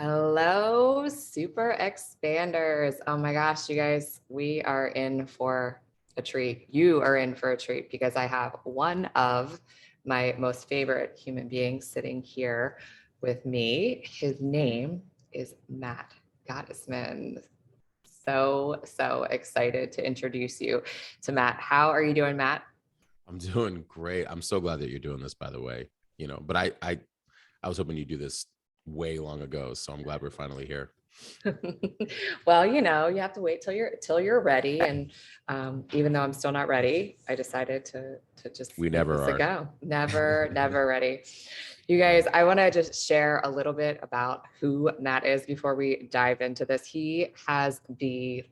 Hello, super expanders. Oh my gosh, you guys, we are in for a treat. You are in for a treat because I have one of my most favorite human beings sitting here with me. His name is Matt Gottesman. So excited to introduce you to Matt. How are you doing, Matt? I'm doing great. I'm so glad that you're doing this, by the way. But I was hoping you'd do this way long ago, so I'm glad we're finally here. Well, you have to wait till you're ready. And even though I'm still not ready, I decided to just We give never this a are. go. Never ready. You guys, I want to just share a little bit about who Matt is before we dive into this. He has the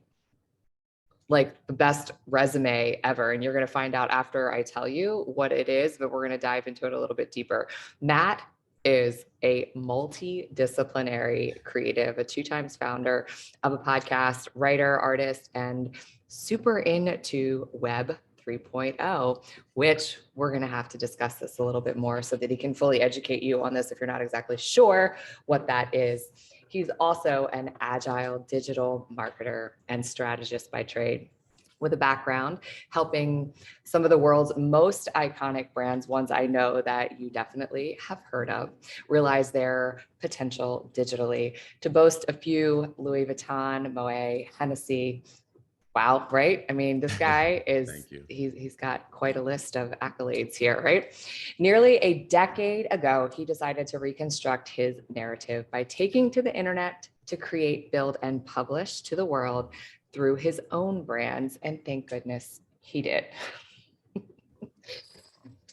best resume ever. And you're going to find out after I tell you what it is, but we're going to dive into it a little bit deeper. Matt is a multi-disciplinary creative, a 2 times founder of a podcast, writer, artist, and super into Web 3.0, which we're going to have to discuss this a little bit more so that he can fully educate you on this if you're not exactly sure what that is. He's also an agile digital marketer and strategist by trade, with a background helping some of the world's most iconic brands, ones I know that you definitely have heard of, realize their potential digitally, to boast a few Louis Vuitton, Moet, Hennessy. Wow, right? I mean, this guy is, Thank you. he's got quite a list of accolades here, right? Nearly a decade ago, he decided to reconstruct his narrative by taking to the internet to create, build, and publish to the world through his own brands. And thank goodness he did.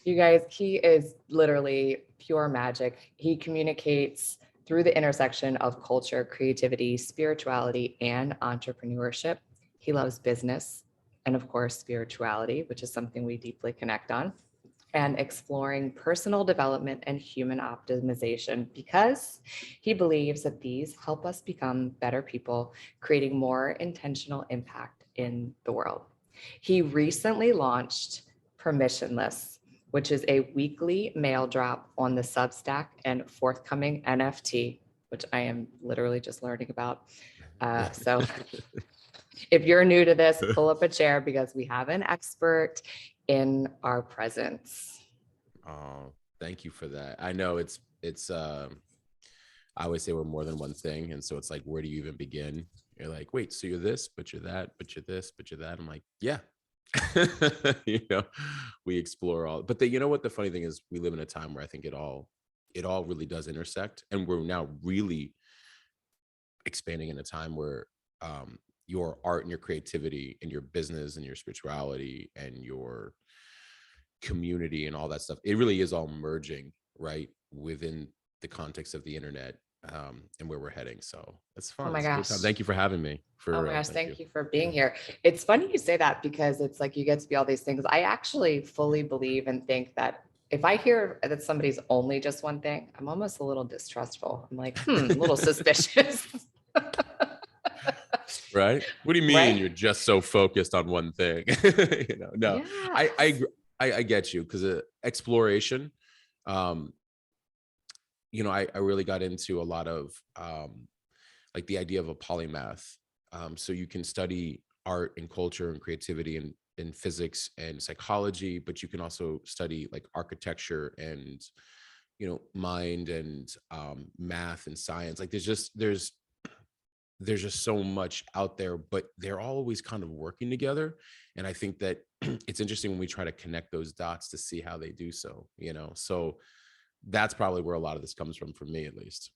You guys, he is literally pure magic. He communicates through the intersection of culture, creativity, spirituality, and entrepreneurship. He loves business and, of course, spirituality, which is something we deeply connect on, and exploring personal development and human optimization because he believes that these help us become better people, creating more intentional impact in the world. He recently launched Permissionless, which is a weekly mail drop on the Substack and forthcoming NFT, which I am literally just learning about. So if you're new to this, pull up a chair because we have an expert in our presence. Oh, thank you for that. I know I always say we're more than one thing. And so it's like, where do you even begin? You're like, wait, so you're this, but you're that, but you're this, but you're that. I'm like, yeah. you know, we explore all, but you know what the funny thing is, we live in a time where I think it all really does intersect. And we're now really expanding in a time where your art and your creativity and your business and your spirituality and your community and all that stuff, it really is all merging right within the context of the internet, and where we're heading. So it's Oh fun. my It's a great time. gosh. Thank you for having me. Oh For my real. gosh, Thank you. thank you for being here. It's funny you say that because it's like you get to be all these things. I actually fully believe and think that if I hear that somebody's only just one thing, I'm almost a little distrustful. I'm like, a little suspicious. Right? What do you mean Right? you're just so focused on one thing? No, Yes. I get you, because exploration, um, I really got into a lot of like the idea of a polymath. So you can study art and culture and creativity and physics and psychology, but you can also study like architecture and mind and math and science. Like there's just so much out there, but they're always kind of working together. And I think that it's interesting when we try to connect those dots to see how they do so. So that's probably where a lot of this comes from, for me at least.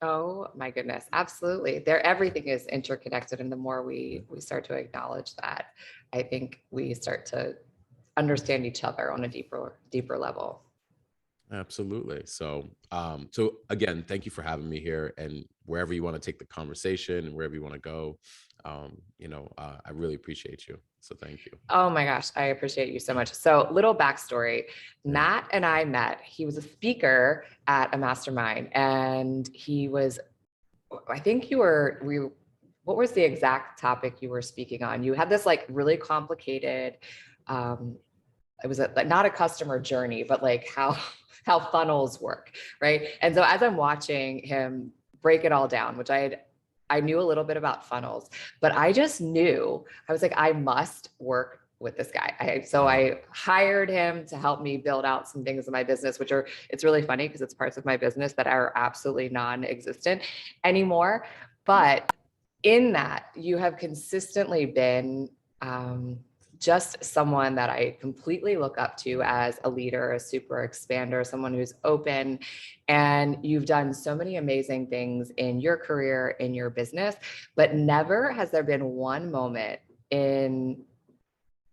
Oh my goodness. Absolutely. Everything is interconnected. And the more we start to acknowledge that, I think we start to understand each other on a deeper level. Absolutely. So again, thank you for having me here, and wherever you want to take the conversation and wherever you want to go, I really appreciate you. So thank you. Oh my gosh, I appreciate you so much. So, little backstory. Yeah. Matt and I met. He was a speaker at a mastermind, and I think what was the exact topic you were speaking on? You had this like really complicated, um, it was not a customer journey, but like how funnels work, right? And so as I'm watching him break it all down, which I knew a little bit about funnels, but I just knew, I was like, I must work with this guy. So I hired him to help me build out some things in my business, which are, it's really funny because it's parts of my business that are absolutely non-existent anymore. But in that, you have consistently been just someone that I completely look up to as a leader, a super expander, someone who's open. And you've done so many amazing things in your career, in your business, but never has there been one moment in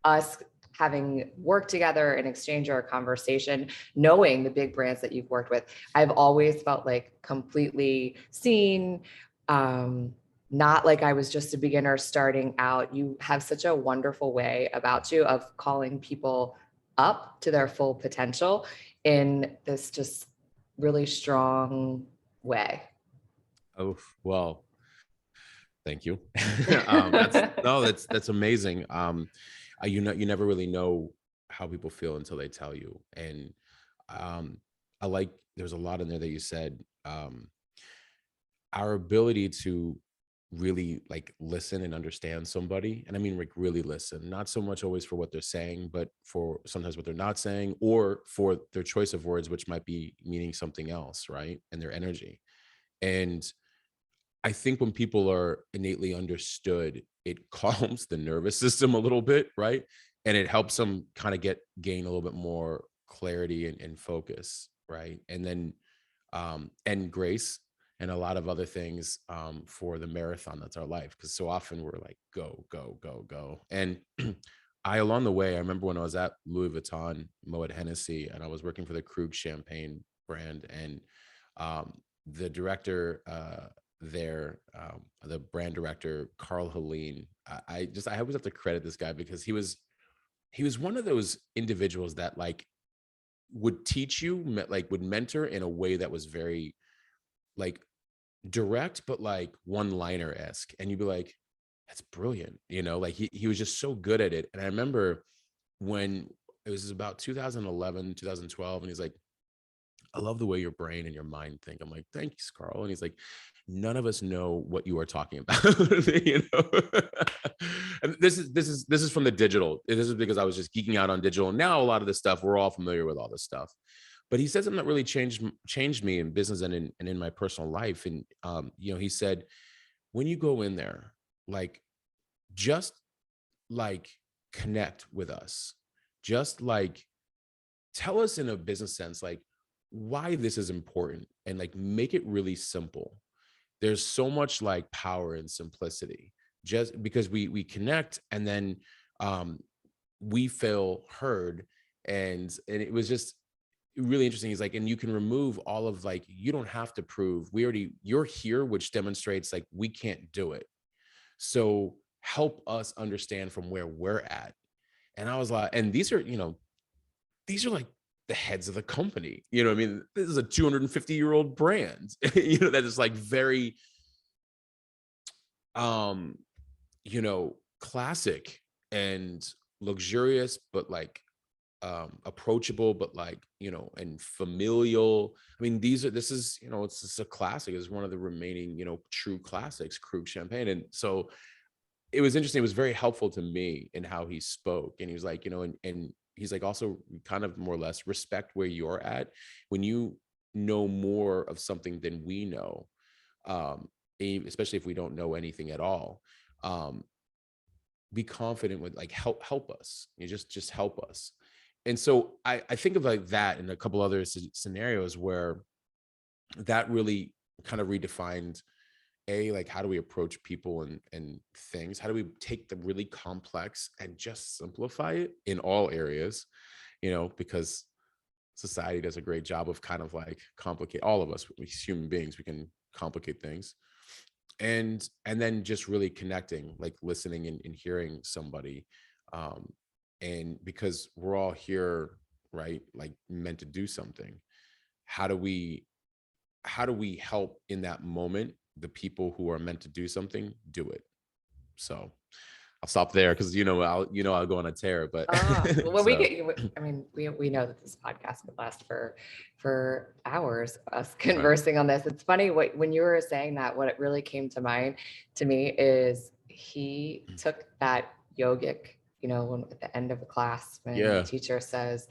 us having worked together and exchange our conversation, knowing the big brands that you've worked with, I've always felt like completely seen, not like I was just a beginner starting out. You have such a wonderful way about you of calling people up to their full potential in this just really strong way. Oh, well, thank you. That's amazing. You never really know how people feel until they tell you. And I like, there's a lot in there that you said. Our ability to really like listen and understand somebody, and I mean like really listen, not so much always for what they're saying, but for sometimes what they're not saying, or for their choice of words, which might be meaning something else, right? And their energy. And I think when people are innately understood, it calms the nervous system a little bit, right? And it helps them kind of gain a little bit more clarity and focus, right? And then and grace and a lot of other things for the marathon that's our life. Because so often we're like, go, go, go, go. And along the way, I remember when I was at Louis Vuitton, Moet Hennessy, and I was working for the Krug Champagne brand, and the director there, the brand director, Carl Helene, I always have to credit this guy because he was one of those individuals that like would teach you, like would mentor in a way that was very like direct, but like one-liner-esque. And you'd be like, that's brilliant. Like he was just so good at it. And I remember when it was about 2011, 2012, and he's like, I love the way your brain and your mind think. I'm like, thanks, Carl. And he's like, none of us know what you are talking about. And this is from the digital. This is because I was just geeking out on digital. And now a lot of this stuff, we're all familiar with all this stuff. But he said something that really changed me in business and in my personal life. And he said, when you go in there, like just like connect with us. Just like tell us in a business sense, like why this is important, and like make it really simple. There's so much like power and simplicity just because we connect, and then we feel heard. And it was just really interesting. He's like, and you can remove all of like, you don't have to prove, you're here, which demonstrates like we can't do it. So help us understand from where we're at. And I was like, and these are like the heads of the company. You know what I mean? This is a 250-year-old brand, that is like very, classic and luxurious, but like approachable, but like, and familial. I mean, this is, it's just a classic. It's one of the remaining, true classics, Krug Champagne. And so it was interesting. It was very helpful to me in how he spoke. And he was like, and he's like, also kind of more or less respect where you're at. When you know more of something than we know, especially if we don't know anything at all, be confident with like, help us. You just help us. And so I think of like that and a couple other scenarios where that really kind of redefined like how do we approach people and things? How do we take the really complex and just simplify it in all areas? Because society does a great job of kind of like complicate, all of us as human beings, we can complicate things. And then just really connecting, like listening and hearing somebody. And because we're all here, right, like meant to do something, how do we help in that moment the people who are meant to do something do it? So I'll stop there because I'll go on a tear. But Well, so I mean, we know that this podcast could last for hours, us conversing on this. It's funny when you were saying that, what it really came to mind to me is he took that yogic, when at the end of a class, when the yeah. teacher says,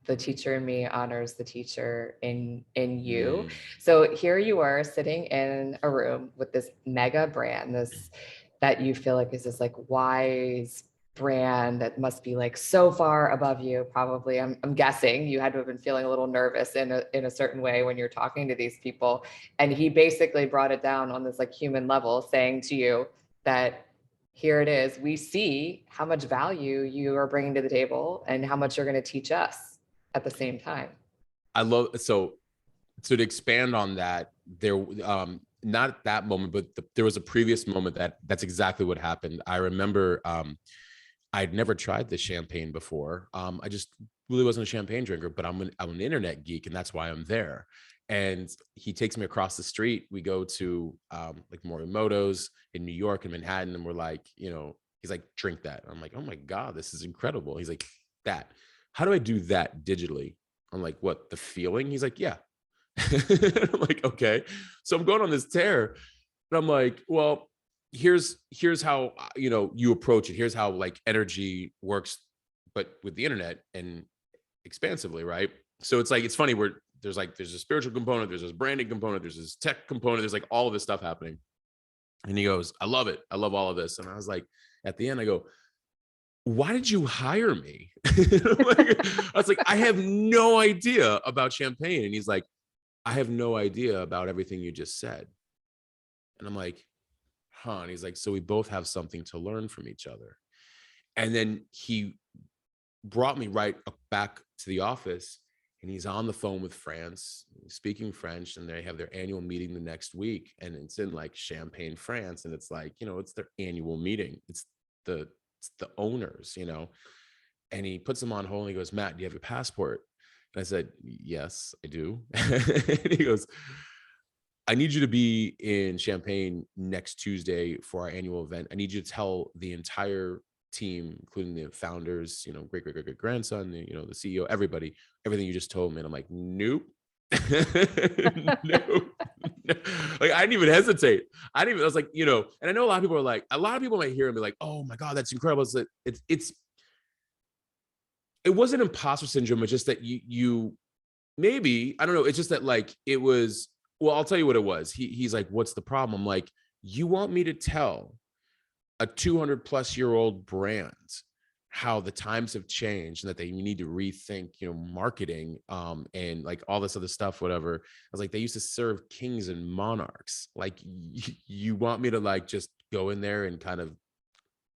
the teacher in me honors the teacher in you. Mm. So here you are sitting in a room with this mega brand, this that you feel like is this like wise brand that must be like so far above you. Probably, I'm guessing you had to have been feeling a little nervous in a certain way when you're talking to these people. And he basically brought it down on this like human level, saying to you that here it is. We see how much value you are bringing to the table and how much you're going to teach us at the same time. I love so to expand on that. There, not that moment, but there was a previous moment that's exactly what happened. I remember I'd never tried the champagne before. I just really wasn't a champagne drinker, but I'm an internet geek, and that's why I'm there. And he takes me across the street. We go to like Morimoto's in New York and Manhattan, and we're like, he's like, drink that. I'm like, oh my God, this is incredible. He's like, that. How do I do that digitally? I'm like, what, the feeling? He's like, yeah. I'm like, okay. So I'm going on this tear, and I'm like, well, here's how you approach it. Here's how like energy works, but with the internet and expansively, right? So it's like, it's funny where there's a spiritual component, there's this branding component, there's this tech component, there's like all of this stuff happening. And he goes, I love it. I love all of this. And I was like, at the end, I go, why did you hire me? I was like, I have no idea about champagne. And he's like, I have no idea about everything you just said. And I'm like, huh. And he's like, so we both have something to learn from each other. And then he brought me right back to the office, and he's on the phone with France, speaking French, and they have their annual meeting the next week. And it's in like Champagne, France. And it's like, it's their annual meeting. It's the owners, and he puts them on hold and he goes, Matt, do you have your passport? And I said, yes, I do. And he goes, I need you to be in Champagne next Tuesday for our annual event. I need you to tell the entire team, including the founders, great grandson, the CEO, everybody, everything you just told me. And I'm like, nope. Nope. Like, I didn't even hesitate. I was like, and I know a lot of people might hear and be like, oh my God, that's incredible. It wasn't imposter syndrome. It's just that you maybe, I don't know. It's just that like, it was, well, I'll tell you what it was. He's like, what's the problem? I'm like, you want me to tell a 200+ year old brand how the times have changed and that they need to rethink, marketing, and like all this other stuff, whatever. I was like, they used to serve kings and monarchs. Like, you want me to like, just go in there and kind of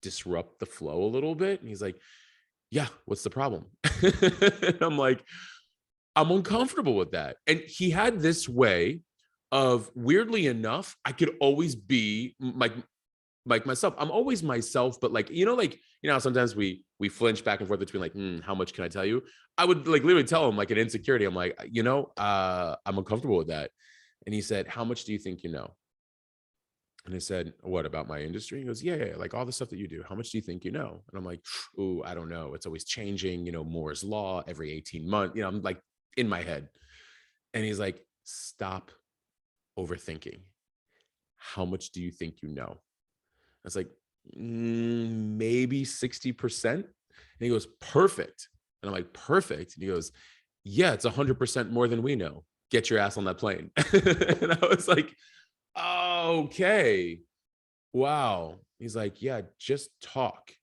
disrupt the flow a little bit? And he's like, yeah, what's the problem? And I'm like, I'm uncomfortable with that. And he had this way of, weirdly enough, I could always be like myself. I'm always myself, but like, sometimes we flinch back and forth between like, how much can I tell you? I would like literally tell him like an insecurity. I'm like, I'm uncomfortable with that. And he said, how much do you think you know? And I said, what about my industry? He goes, yeah, like all the stuff that you do. How much do you think you know? And I'm like, ooh, I don't know. It's always changing, Moore's law every 18 months. I'm like in my head. And he's like, stop overthinking. How much do you think you know? I was like, maybe 60%. And he goes, perfect. And I'm like, perfect. And he goes, yeah, it's 100% more than we know. Get your ass on that plane. And I was like, okay, wow. He's like, yeah, just talk,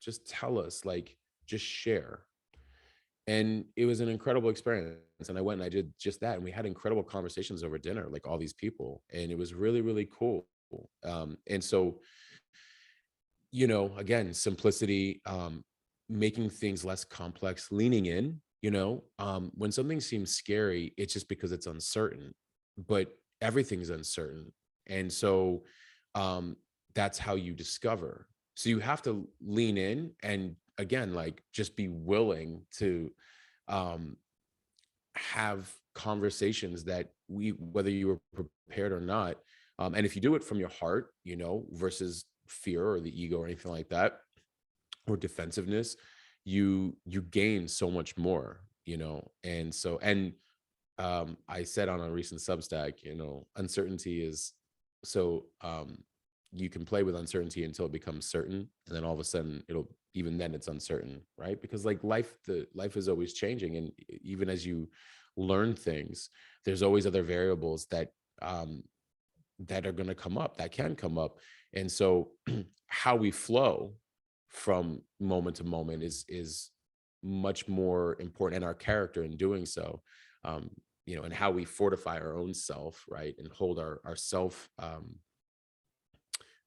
just tell us, like, just share. And it was an incredible experience. And I went and I did just that. And we had incredible conversations over dinner, like all these people. And it was really, really cool. And so, again, simplicity, making things less complex, leaning in, when something seems scary, it's just because it's uncertain, but everything's uncertain. And so, that's how you discover. So you have to lean in and, again, like, just be willing to have conversations that whether you were prepared or not. And if you do it from your heart, versus fear or the ego or anything like that, or defensiveness, you gain so much more, and so, and I said on a recent Substack, uncertainty is so, you can play with uncertainty until it becomes certain, and then all of a sudden even then it's uncertain, right? Because like life is always changing, and even as you learn things, there's always other variables um, that are going to come up, that can come up, and so how we flow from moment to moment is much more important, and our character in doing so, um, and how we fortify our own self, right, and hold our self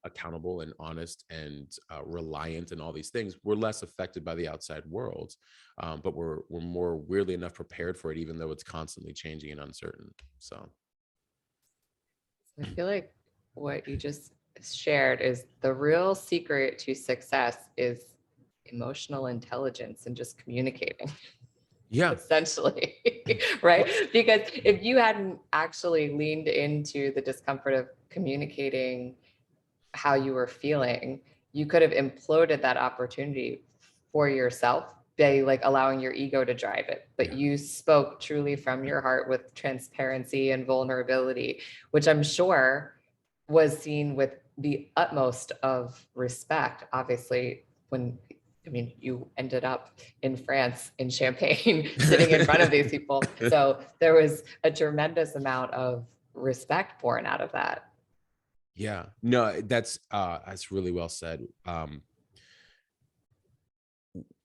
accountable and honest and reliant and all these things. We're less affected by the outside world, but we're more weirdly enough prepared for it, even though it's constantly changing and uncertain. So I feel like what you just shared is the real secret to success is emotional intelligence and just communicating. yeah. Essentially, right? Because if you hadn't actually leaned into the discomfort of communicating how you were feeling, you could have imploded that opportunity for yourself by like allowing your ego to drive it. But Yeah. you spoke truly from your heart with transparency and vulnerability, which I'm sure was seen with the utmost of respect. Obviously, you ended up in France in Champagne, sitting in front of these people. So there was a tremendous amount of respect born out of that. Yeah, no, that's really well said.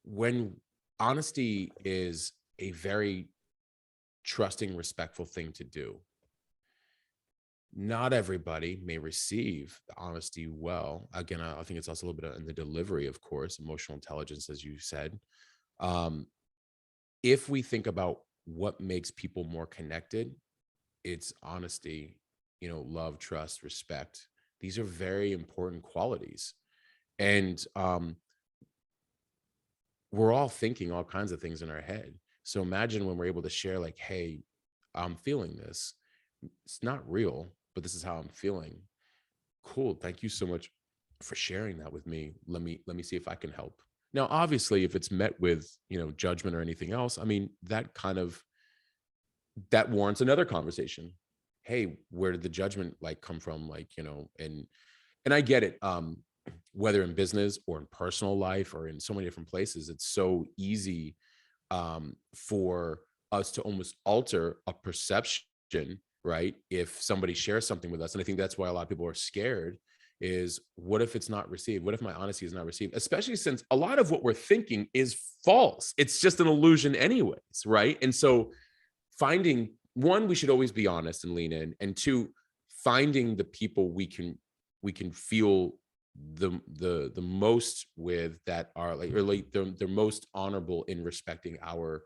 When honesty is a very trusting, respectful thing to do, not everybody may receive the honesty well. Again, I think it's also a little bit in the delivery, of course, emotional intelligence, as you said. Um, if we think about what makes people more connected, it's honesty, love, trust, respect. These are very important qualities. And we're all thinking all kinds of things in our head. So imagine when we're able to share, like, hey, I'm feeling this. It's not real, but this is how I'm feeling. Cool. Thank you so much for sharing that with me. Let me see if I can help. Now, obviously, if it's met with, judgment or anything else, I mean, that warrants another conversation. Hey, where did the judgment like come from? Like, and I get it. Whether in business or in personal life or in so many different places, it's so easy for us to almost alter a perception, right? If somebody shares something with us. And I think that's why a lot of people are scared is, what if it's not received? What if my honesty is not received? Especially since a lot of what we're thinking is false. It's just an illusion anyways, right? And so finding, one, we should always be honest and lean in, and two, finding the people we can feel the most with, that are like, or like they're most honorable in respecting our,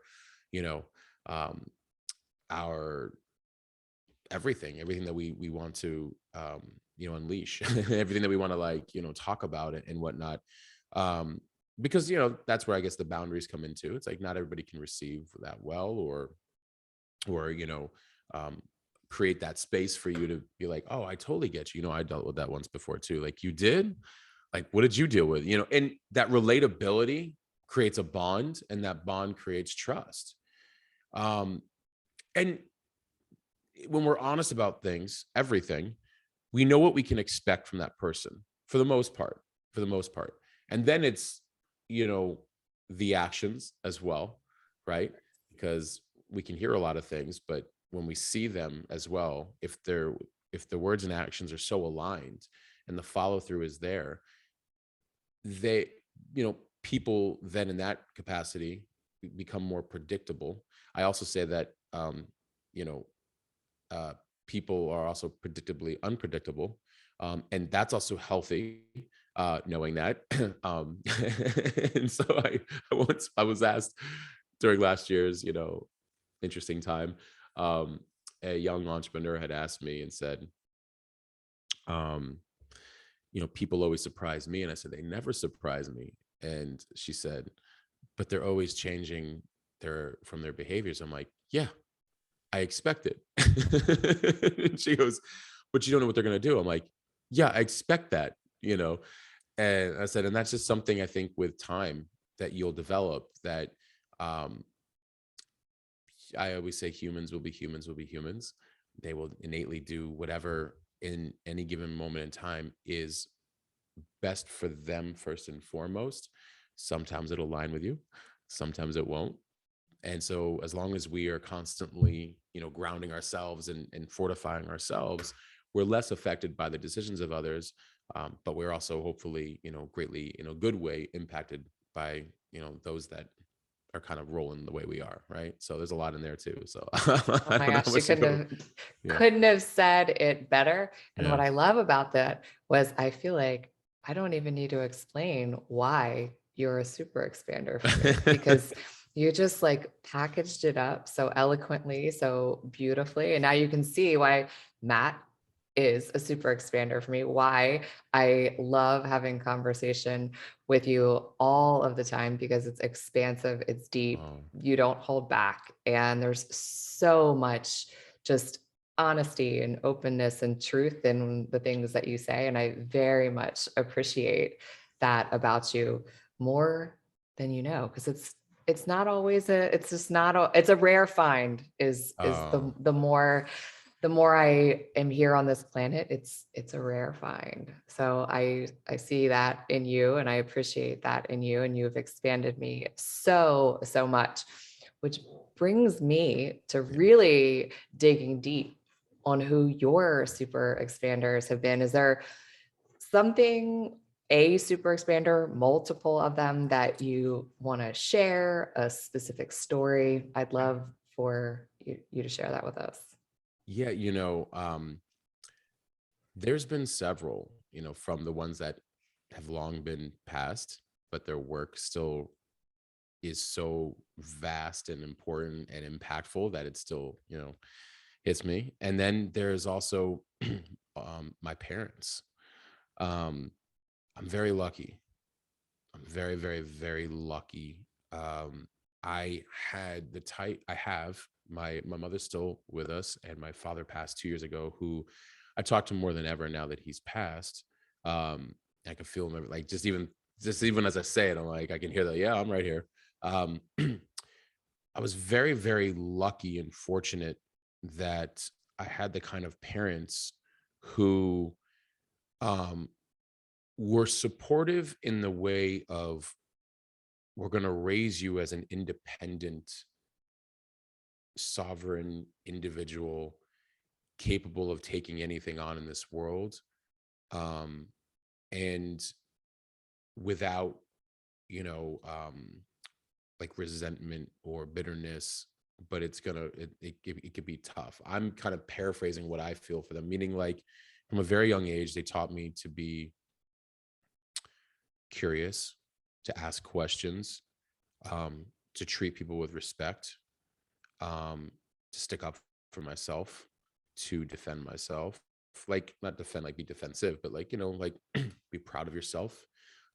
you know our everything that we want to unleash, everything that we want to like talk about it and whatnot, because that's where I guess the boundaries come into. It's like not everybody can receive that well, or um create that space for you to be like, oh, I totally get you. I dealt with that once before too. Like, you did? Like, what did you deal with? And that relatability creates a bond, and that bond creates trust. And when we're honest about things, everything, we know what we can expect from that person for the most part, And then it's, the actions as well, right? Because we can hear a lot of things, but when we see them as well, if the words and actions are so aligned and the follow through is there, they, people then in that capacity become more predictable. I also say that, you know, people are also predictably unpredictable. And that's also healthy, knowing that. And so I was asked during last year's, interesting time, a young entrepreneur had asked me and said, um, people always surprise me. And I said, they never surprise me. And she said, but they're always changing from their behaviors. I'm like, yeah, I expect it. And she goes, but you don't know what they're going to do. I'm like, yeah, I expect that. you know. And I said, and that's just something I think with time that you'll develop, that um, I always say humans will be humans will be humans. They will innately do whatever in any given moment in time is best for them first and foremost. Sometimes it'll align with you, sometimes it won't. And so as long as we are constantly, grounding ourselves and fortifying ourselves, we're less affected by the decisions of others. But we're also hopefully, greatly in a good way impacted by, those that are kind of rolling the way we are. Right. So there's a lot in there too. So Oh I my don't know how gosh, you much to go. Yeah. couldn't have said it better. And what Yeah. I love about that was I feel like I don't even need to explain why you're a super expander for me, because you just like packaged it up so eloquently, so beautifully. And now you can see why Matt is a super expander for me, why I love having conversation with you all of the time, because it's expansive, it's deep, Oh, you don't hold back. And there's so much just honesty and openness and truth in the things that you say. And I very much appreciate that about you, more than you know, because it's not always it's just not it's a rare find, is oh, the more I am here on this planet, it's a rare find. So I see that in you, and I appreciate that in you, and you've expanded me so, so much, which brings me to yeah. really digging deep on who your super expanders have been. Is there something, a super expander, multiple of them, that you want to share, a specific story? I'd love for you to share that with us. Yeah. There's been several, from the ones that have long been passed, but their work still is so vast and important and impactful that it still, hits me. And then there's also my parents. Um, I'm very lucky. I'm very, very, very lucky. Um, I have my mother's still with us, and my father passed 2 years ago, who I talk to more than ever now that he's passed. I can feel him like just even as I say it, I'm like, I can hear that, yeah, I'm right here. Um, I was very, very lucky and fortunate that I had the kind of parents who um were supportive in the way of, we're going to raise you as an independent, sovereign individual capable of taking anything on in this world, um, and without, you know um, like resentment or bitterness. But it could be tough. I'm kind of paraphrasing what I feel for them, meaning like from a very young age they taught me to be curious, to ask questions, um, to treat people with respect, um, to stick up for myself, to defend myself. Like, not defend, like be defensive, but like, like be proud of yourself,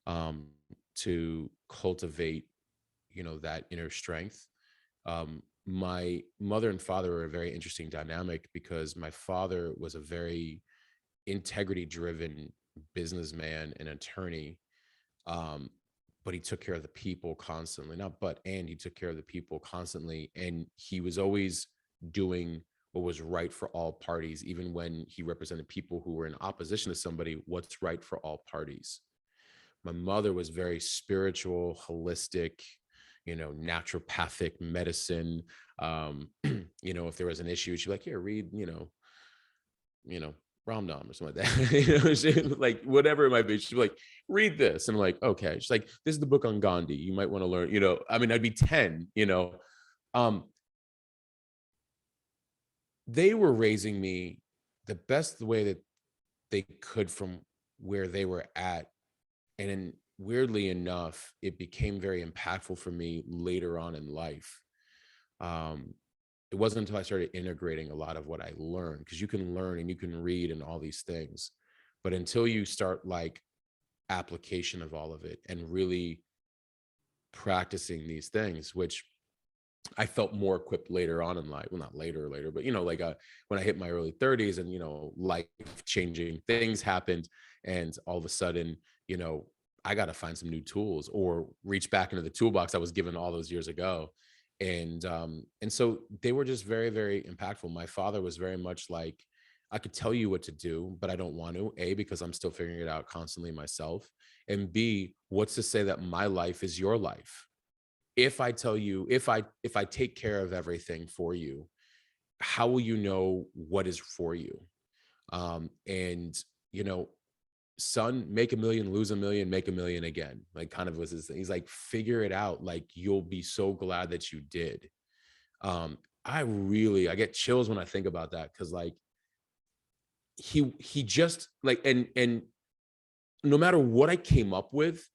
um, to cultivate, that inner strength. My mother and father were a very interesting dynamic, because my father was a very integrity driven businessman and attorney, um, but he took care of the people constantly, not but and he took care of the people constantly, and he was always doing what was right for all parties, even when he represented people who were in opposition to somebody. What's right for all parties. My mother was very spiritual, holistic, naturopathic medicine. If there was an issue, she'd be like, here, read, you know, Ramdam or something like that. Like whatever it might be. She'd be like, read this. And I'm like, okay. She's like, this is the book on Gandhi. You might want to learn, I mean, I'd be 10, Um, they were raising me the best way that they could from where they were at. And then weirdly enough, it became very impactful for me later on in life. Um, it wasn't until I started integrating a lot of what I learned, because you can learn and you can read and all these things, but until you start like application of all of it and really practicing these things, which I felt more equipped later on in life. Well, not later, but like when I hit my early 30s and life changing things happened, and all of a sudden, I got to find some new tools or reach back into the toolbox I was given all those years ago. And so they were just very, very impactful. My father was very much like, I could tell you what to do, but I don't want to. A, because I'm still figuring it out constantly myself, and B, what's to say that my life is your life? If I tell you, if I take care of everything for you, how will you know what is for you? And you know son, make a million, lose a million, make a million again, like kind of was his thing. He's like, figure it out, like you'll be so glad that you did. I get chills when I think about that, because like he just like, and no matter what I came up with,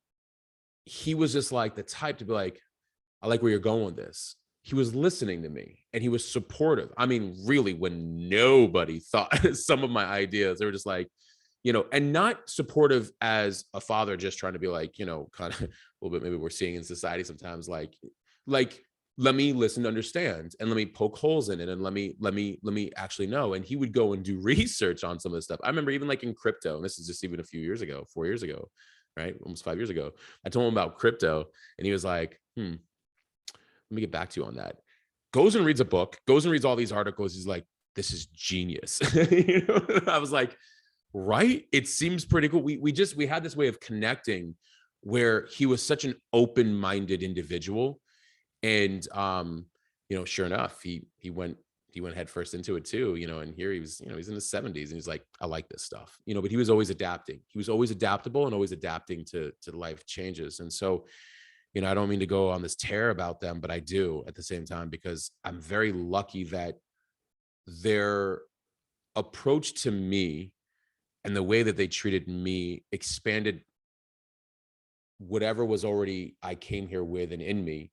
he was just like the type to be like, I like where you're going with this. He was listening to me and he was supportive. I mean, really, when nobody thought some of my ideas, they were just like, and not supportive as a father just trying to be like, kind of a little bit maybe we're seeing in society sometimes, like let me listen to understand, and let me poke holes in it, and let me actually know. And he would go and do research on some of this stuff. I remember even like in crypto, and this is just even a few years ago, 4 years ago, right? Almost 5 years ago. I told him about crypto and he was like, let me get back to you on that. Goes and reads a book, goes and reads all these articles. He's like, this is genius. I was like, right? It seems pretty cool. We had this way of connecting where he was such an open-minded individual. And sure enough, he went headfirst into it too, and here he was, he's in his 70s and he's like, I like this stuff, but he was always adapting. He was always adaptable and always adapting to life changes. And so, I don't mean to go on this tear about them, but I do at the same time, because I'm very lucky that their approach to me and the way that they treated me expanded whatever was already I came here with and in me,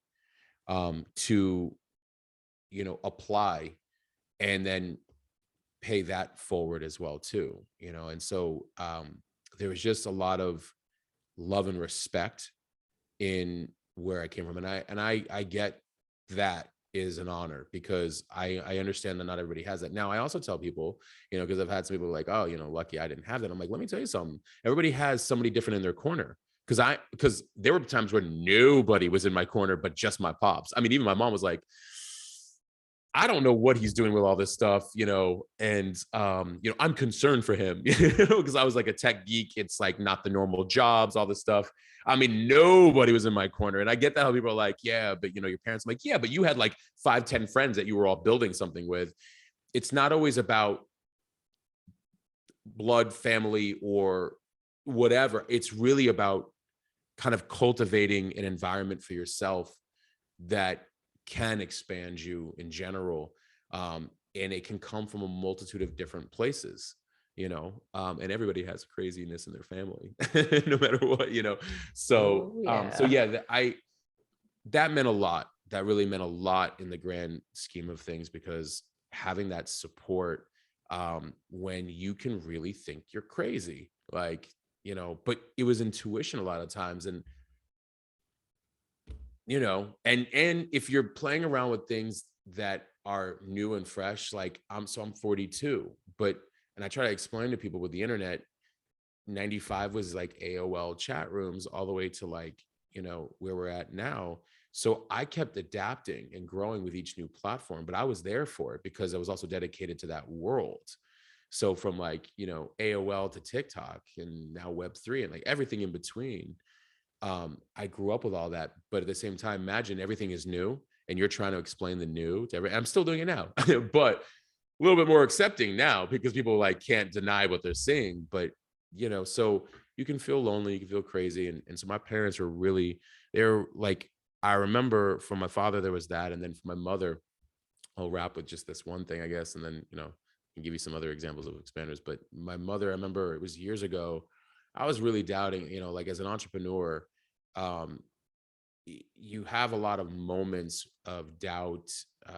to, apply and then pay that forward as well too, and so there was just a lot of love and respect in where I came from. And I get that is an honor, because I understand that not everybody has that. Now, I also tell people, because I've had some people like, oh, lucky I didn't have that. I'm like, let me tell you something. Everybody has somebody different in their corner. Because there were times where nobody was in my corner but just my pops. I mean, even my mom was like, I don't know what he's doing with all this stuff, and I'm concerned for him, because I was like a tech geek. It's like not the normal jobs, all this stuff. I mean, nobody was in my corner. And I get that how people are like, yeah, but your parents, I'm like, yeah, but you had like 5-10 friends that you were all building something with. It's not always about blood, family, or whatever. It's really about kind of cultivating an environment for yourself that can expand you in general. And it can come from a multitude of different places, and everybody has craziness in their family, no matter what, So, Oh, so yeah. yeah, that meant a lot. That really meant a lot in the grand scheme of things, because having that support, when you can really think you're crazy, like, but it was intuition a lot of times. And and if you're playing around with things that are new and fresh, like I'm 42, and I try to explain to people with the internet, 95 was like AOL chat rooms all the way to like, where we're at now. So I kept adapting and growing with each new platform, but I was there for it because I was also dedicated to that world. So from like, AOL to TikTok and now Web3 and like everything in between, I grew up with all that. But at the same time, imagine everything is new and you're trying to explain the new to I'm still doing it now, but a little bit more accepting now because people like can't deny what they're seeing. But so you can feel lonely, you can feel crazy. And so my parents were really, they're like, I remember from my father, there was that. And then for my mother, I'll wrap with just this one thing, I guess. And then, I can give you some other examples of expanders. But my mother, I remember it was years ago, I was really doubting, like as an entrepreneur, um, you have a lot of moments of doubt.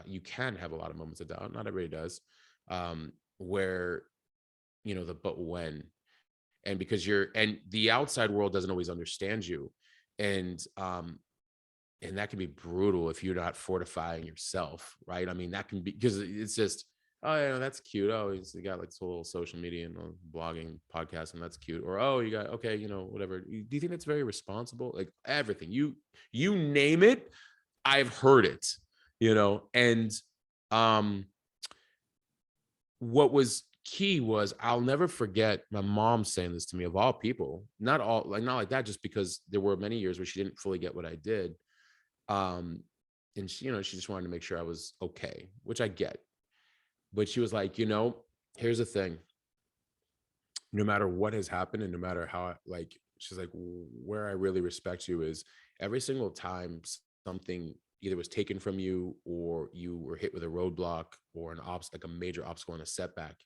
You can have a lot of moments of doubt. Not everybody does. Where, but when, and because and the outside world doesn't always understand you. And And that can be brutal if you're not fortifying yourself, right? I mean, that can be, because it's just, oh, yeah, that's cute. Oh, he's got like this whole social media and blogging podcast, and that's cute. Or, oh, you got, okay, whatever. Do you think that's very responsible? Like everything, you name it, I've heard it, and what was key was, I'll never forget my mom saying this to me, of all people, not like that, just because there were many years where she didn't fully get what I did. And she just wanted to make sure I was okay, which I get. But she was like, here's the thing. No matter what has happened, and no matter how, she's like, where I really respect you is every single time something either was taken from you, or you were hit with a roadblock, or like a major obstacle and a setback,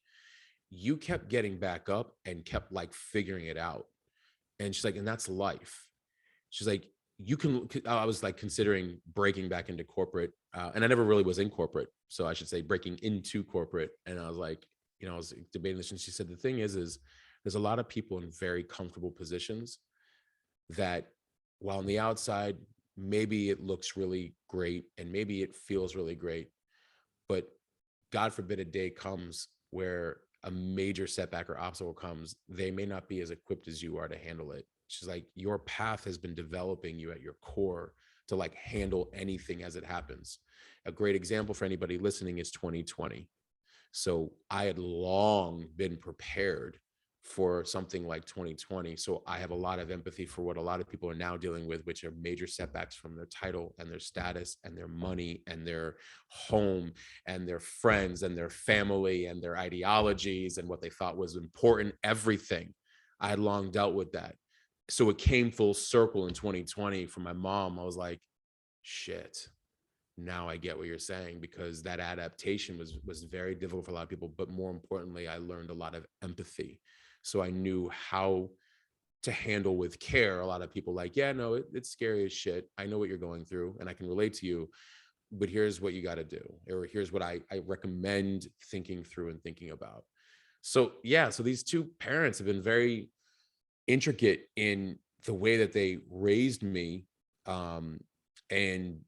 you kept getting back up and kept like figuring it out. And she's like, and that's life. She's like, I was like considering breaking back into corporate, and I never really was in corporate, so I should say breaking into corporate. And I was like, I was debating this, and she said, the thing is there's a lot of people in very comfortable positions that, while on the outside, maybe it looks really great and maybe it feels really great, but God forbid a day comes where a major setback or obstacle comes, they may not be as equipped as you are to handle it. She's like, your path has been developing you at your core to like handle anything as it happens. A great example for anybody listening is 2020. So I had long been prepared for something like 2020. So I have a lot of empathy for what a lot of people are now dealing with, which are major setbacks from their title and their status and their money and their home and their friends and their family and their ideologies and what they thought was important, everything. I had long dealt with that. So it came full circle in 2020 for my mom. I was like, shit, now I get what you're saying, because that adaptation was very difficult for a lot of people. But more importantly, I learned a lot of empathy. So I knew how to handle with care. A lot of people like, yeah, no, it's scary as shit. I know what you're going through and I can relate to you, but here's what you got to do. Or here's what I recommend thinking through and thinking about. So yeah, so these two parents have been very intricate in the way that they raised me, and and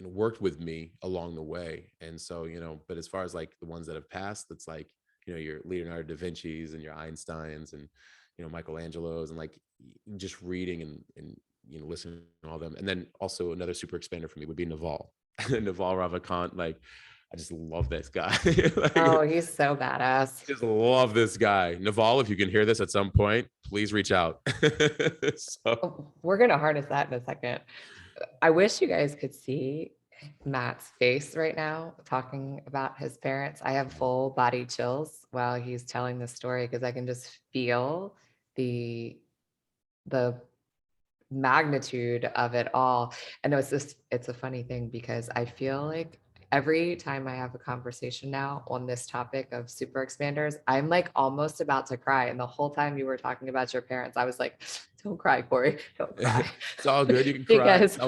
worked with me along the way. And so, but as far as like the ones that have passed, it's like, your Leonardo da Vinci's and your Einsteins and, Michelangelo's, and like just reading and listening to all them. And then also another super expander for me would be Naval, Naval Ravikant. Like, I just love this guy. Like, Oh, he's so badass. just love this guy. Naval, if you can hear this at some point, please reach out. So, Oh, we're going to harness that in a second. I wish you guys could see Matt's face right now talking about his parents. I have full body chills while he's telling this story, because I can just feel the magnitude of it all. And it's a funny thing, because I feel like every time I have a conversation now on this topic of super expanders, I'm like almost about to cry. And the whole time you were talking about your parents, I was like, don't cry, Corey, don't cry. It's all good. You can cry. because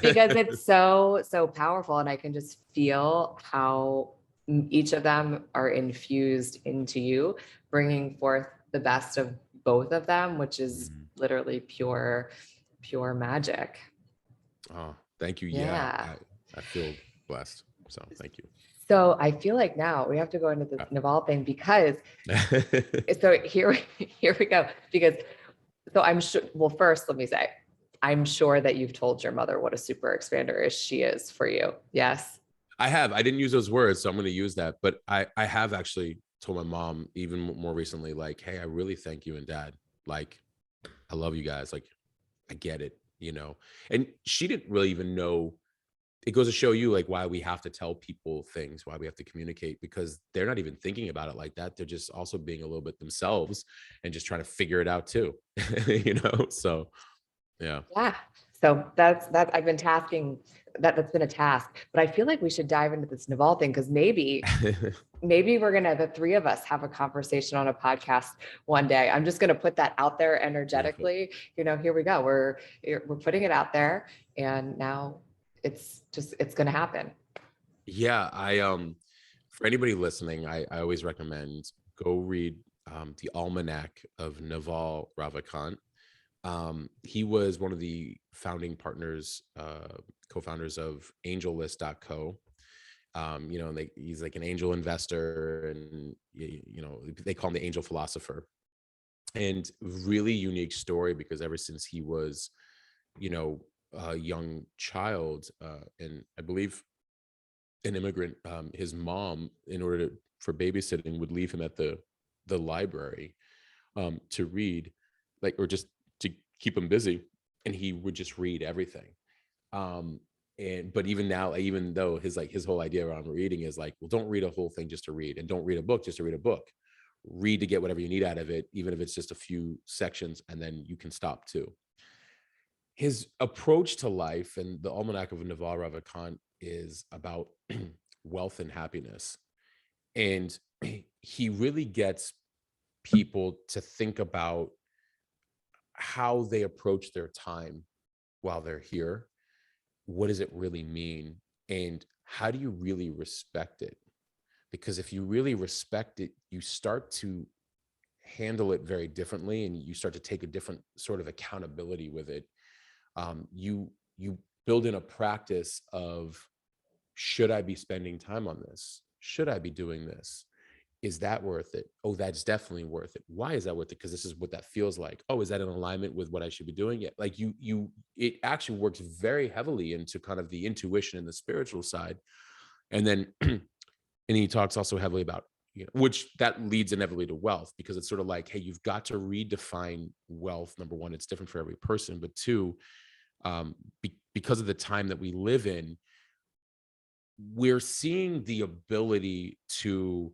because it's so powerful, and I can just feel how each of them are infused into you, bringing forth the best of both of them, which is literally pure magic. Oh, thank you. Yeah. I feel blessed. So thank you. So I feel like now we have to go into this Naval thing, because so here we go. Because so I'm sure, well, first let me say, I'm sure that you've told your mother what a super expander she is for you. Yes. I have. I didn't use those words, so I'm going to use that. But I have actually told my mom even more recently, like, hey, I really thank you and dad. Like, I love you guys. Like, I get it, And she didn't really even know. It goes to show you like why we have to tell people things, why we have to communicate, because they're not even thinking about it like that. They're just also being a little bit themselves and just trying to figure it out too, So, yeah. Yeah. So that's I've been tasking that's been a task, but I feel like we should dive into this Naval thing, because maybe we're gonna, the three of us, have a conversation on a podcast one day. I'm just gonna put that out there energetically. Here we go. We're putting it out there, and now it's gonna happen. Yeah, for anybody listening, I always recommend go read the Almanac of Naval Ravikant He was one of the founding partners, co-founders of AngelList.co. And he's like an angel investor, and they call him the angel philosopher. And really unique story, because ever since he was, a young child, and I believe an immigrant, his mom, in order for babysitting, would leave him at the library, to read, like, or just to keep him busy, and he would just read everything. Um, but even now, even though his whole idea around reading is like, well, don't read a whole thing just to read, and don't read a book just to read a book. Read to get whatever you need out of it, even if it's just a few sections, and then you can stop too. His approach to life, and the Almanac of Naval Ravikant, is about wealth and happiness. And he really gets people to think about how they approach their time while they're here. What does it really mean? And how do you really respect it? Because if you really respect it, you start to handle it very differently, and you start to take a different sort of accountability with it. You build in a practice of, should I be spending time on this? Should I be doing this? Is that worth it? Oh, that's definitely worth it. Why is that worth it? Because this is what that feels like. Oh, is that in alignment with what I should be doing? Yeah, like it actually works very heavily into kind of the intuition and the spiritual side. And then, and he talks also heavily about, which that leads inevitably to wealth, because it's sort of like, hey, you've got to redefine wealth. Number one, it's different for every person, but two, because of the time that we live in, we're seeing the ability to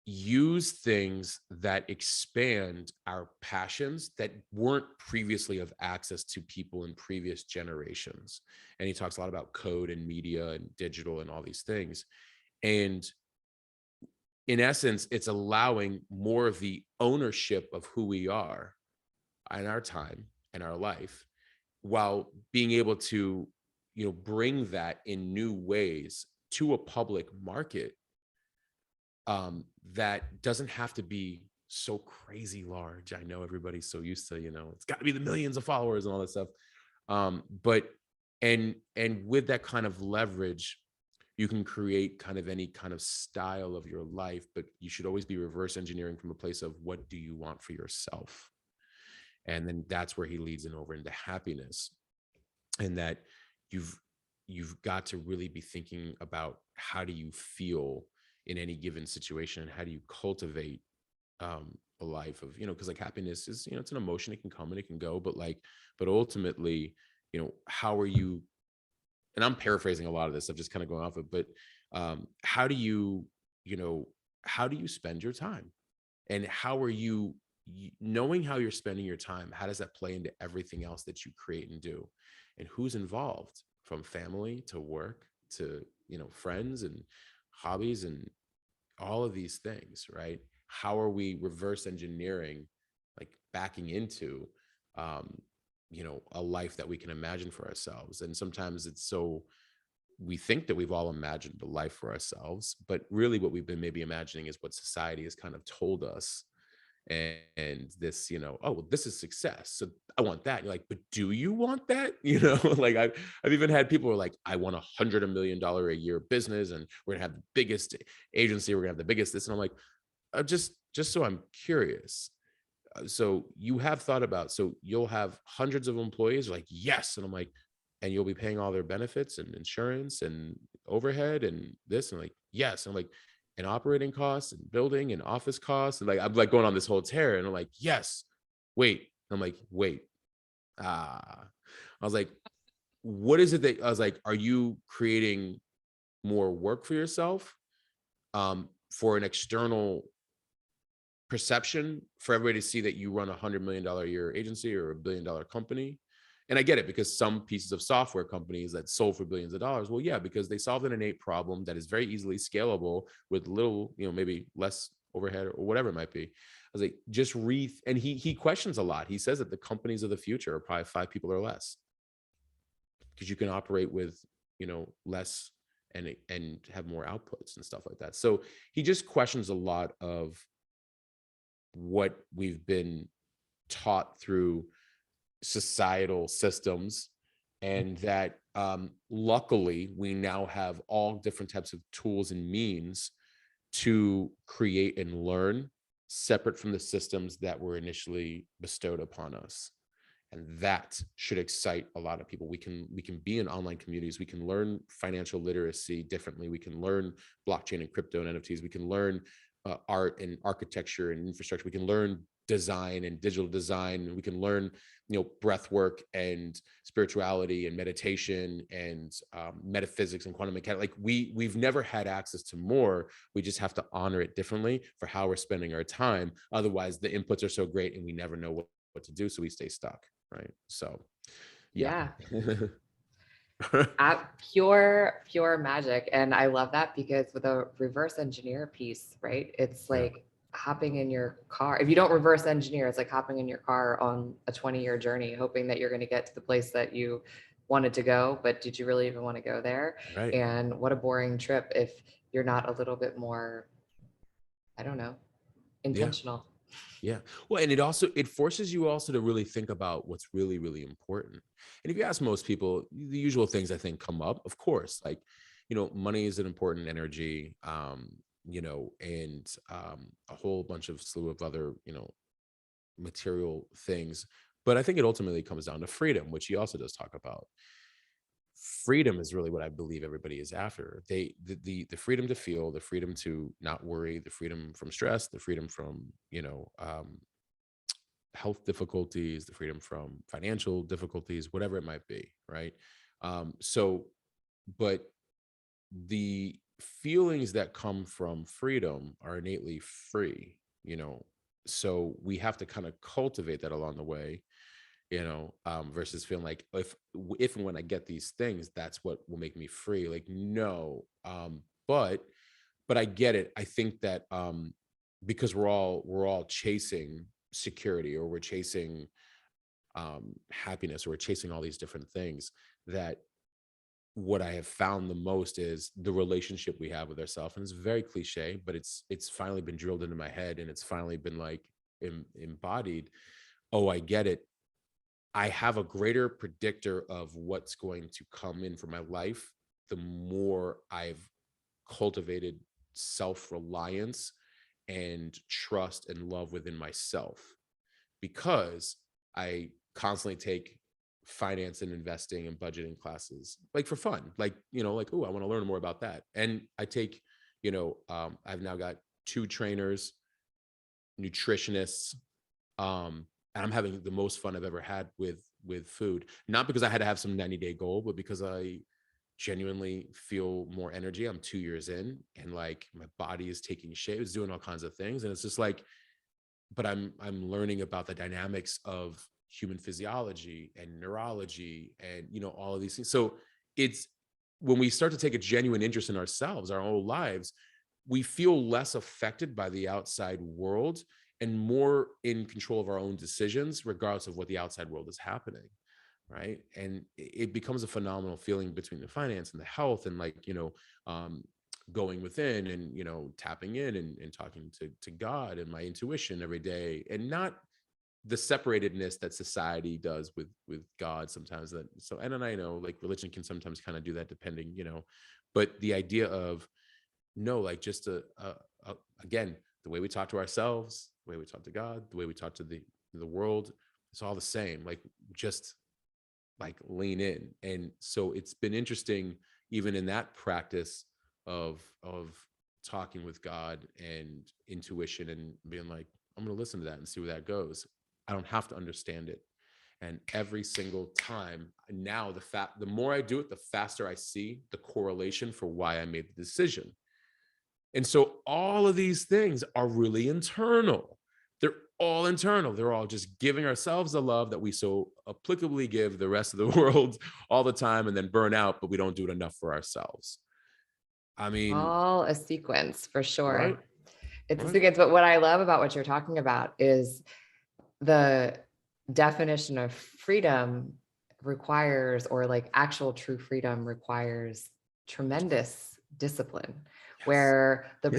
use things that expand our passions that weren't previously of access to people in previous generations. And he talks a lot about code and media and digital and all these things. And in essence, it's allowing more of the ownership of who we are in our time and our life, while being able to, bring that in new ways to a public market, that doesn't have to be so crazy large. I know everybody's so used to, it's got to be the millions of followers and all that stuff. But and with that kind of leverage, you can create kind of any kind of style of your life, but you should always be reverse engineering from a place of, what do you want for yourself? And then that's where he leads in over into happiness, and that you've got to really be thinking about, how do you feel in any given situation, and how do you cultivate a life of, because like happiness is, it's an emotion. It can come and it can go, but ultimately, how are you, and I'm paraphrasing a lot of this, I'm just kind of going off it, but how do you, how do you spend your time, and how are you, knowing how you're spending your time, how does that play into everything else that you create and do, and who's involved, from family to work to, friends and hobbies and all of these things, right? How are we reverse engineering, like backing into, a life that we can imagine for ourselves? And sometimes it's so, we think that we've all imagined a life for ourselves, but really what we've been maybe imagining is what society has kind of told us. And this, oh, well, this is success, so I want that. You're like, but do you want that? Like I've even had people who are like, I want $100 million a year business, and we're gonna have the biggest agency, we're gonna have the biggest this. And I'm like, just so I'm curious, so you have thought about, so you'll have hundreds of employees? Like, yes. And I'm like, and you'll be paying all their benefits and insurance and overhead and this? And like, yes. And I'm like, and operating costs and building and office costs, and like, I'm like going on this whole tear, and I'm like, yes. Wait. I'm like, wait. I was like, what is it that, I was like, are you creating more work for yourself, for an external perception, for everybody to see that you run $100 million a year agency or $1 billion company? And I get it, because some pieces of software companies that sold for billions of dollars, well, yeah, because they solved an innate problem that is very easily scalable with little, maybe less overhead or whatever it might be. I was like, just and he questions a lot. He says that the companies of the future are probably 5 people or less, because you can operate with, less and have more outputs and stuff like that. So he just questions a lot of what we've been taught through societal systems, and that luckily we now have all different types of tools and means to create and learn separate from the systems that were initially bestowed upon us. And that should excite a lot of people. We can be in online communities. We can learn financial literacy differently. We can learn blockchain and crypto and NFTs. We can learn art and architecture and infrastructure. We can learn design and digital design. We can learn, breath work and spirituality and meditation and metaphysics and quantum mechanics. Like we've never had access to more. We just have to honor it differently for how we're spending our time. Otherwise, the inputs are so great and we never know what to do, so we stay stuck. Right. So, yeah. Yeah. At pure magic. And I love that because with a reverse engineer piece, right? It's like hopping in your car. If you don't reverse engineer, it's like hopping in your car on a 20-year journey, hoping that you're going to get to the place that you wanted to go. But did you really even want to go there? Right. And what a boring trip if you're not a little bit more, I don't know, Yeah. intentional. Yeah. Well, and it forces you also to really think about what's really, really important. And if you ask most people, the usual things I think come up, of course, like, money is an important energy, and a whole bunch of slew of other, material things. But I think it ultimately comes down to freedom, which he also does talk about. Freedom is really what I believe everybody is after. The freedom to feel, the freedom to not worry, the freedom from stress, the freedom from, health difficulties, the freedom from financial difficulties, whatever it might be, right? But the feelings that come from freedom are innately free, so we have to kind of cultivate that along the way, versus feeling like if and when I get these things, that's what will make me free. Like, no. But I get it. I think that because we're all chasing security, or we're chasing happiness, or we're chasing all these different things, that what I have found the most is the relationship we have with ourselves. And it's very cliche, but it's finally been drilled into my head, and it's finally been like embodied. Oh, I get it. I have a greater predictor of what's going to come in for my life the more I've cultivated self-reliance and trust and love within myself, because I constantly take finance and investing and budgeting classes, like for fun, like, oh, I want to learn more about that. And I take, I've now got 2 trainers, nutritionists, and I'm having the most fun I've ever had with food. Not because I had to have some 90-day goal, but because I genuinely feel more energy. I'm 2 years in, and like my body is taking shape, it's doing all kinds of things. And it's just like, but I'm learning about the dynamics of human physiology and neurology and, all of these things. So it's when we start to take a genuine interest in ourselves, our own lives, we feel less affected by the outside world and more in control of our own decisions, regardless of what the outside world is happening. Right. And it becomes a phenomenal feeling between the finance and the health, and like, going within and, tapping in and talking to God and my intuition every day, and not the separatedness that society does with God sometimes. And then I know like religion can sometimes kind of do that depending, but the idea of, no, like just again, the way we talk to ourselves, the way we talk to God, the way we talk to the world, it's all the same. Like, just like lean in. And so it's been interesting, even in that practice of talking with God and intuition, and being like, I'm going to listen to that and see where that goes. I don't have to understand it. And every single time now, the more I do it, the faster I see the correlation for why I made the decision. And so all of these things are really internal. They're all internal. They're all just giving ourselves the love that we so applicably give the rest of the world all the time, and then burn out, but we don't do it enough for ourselves. I mean, All a sequence for sure. right? It's a Right. sequence. But what I love about what you're talking about is the definition of freedom requires, or like actual true freedom requires, tremendous discipline. Yes. Where the